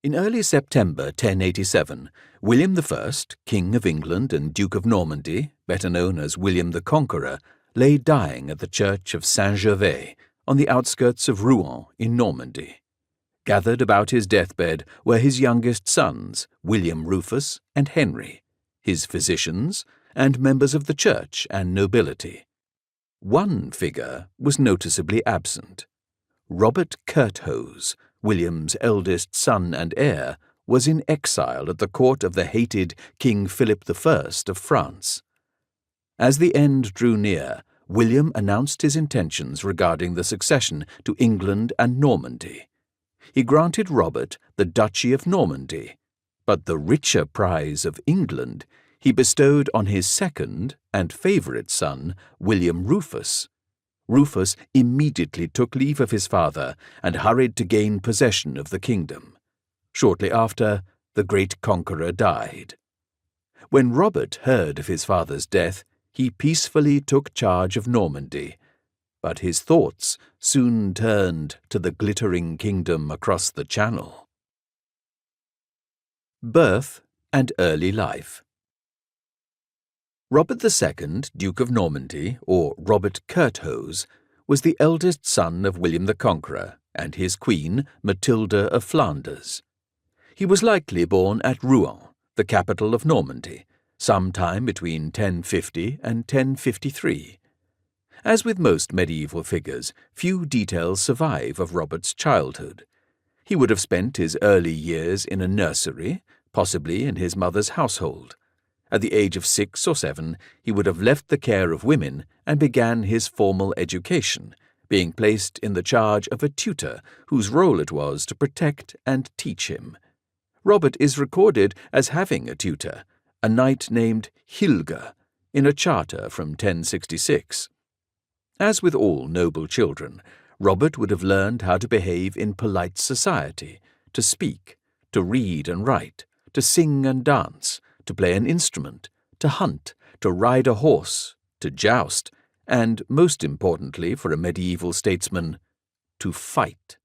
In early September 1087, William I, King of England and Duke of Normandy, better known as William the Conqueror, lay dying at the church of Saint-Gervais on the outskirts of Rouen in Normandy. Gathered about his deathbed were his youngest sons, William Rufus and Henry, his physicians, and members of the church and nobility. One figure was noticeably absent. Robert Curthose, William's eldest son and heir, was in exile at the court of the hated King Philip I of France. As the end drew near, William announced his intentions regarding the succession to England and Normandy. He granted Robert the Duchy of Normandy, but the richer prize of England he bestowed on his second and favourite son, William Rufus. Rufus immediately took leave of his father and hurried to gain possession of the kingdom. Shortly after, the great conqueror died. When Robert heard of his father's death, he peacefully took charge of Normandy, but his thoughts soon turned to the glittering kingdom across the Channel. Birth and early life. Robert II, Duke of Normandy, or Robert Curthose, was the eldest son of William the Conqueror and his queen, Matilda of Flanders. He was likely born at Rouen, the capital of Normandy, sometime between 1050 and 1053. As with most medieval figures, few details survive of Robert's childhood. He would have spent his early years in a nursery, possibly in his mother's household. At the age of 6 or 7, he would have left the care of women and began his formal education, being placed in the charge of a tutor whose role it was to protect and teach him. Robert is recorded as having a tutor, a knight named Hilge, in a charter from 1066. As with all noble children, Robert would have learned how to behave in polite society, to speak, to read and write, to sing and dance, to play an instrument, to hunt, to ride a horse, to joust, and, most importantly for a medieval statesman, to fight.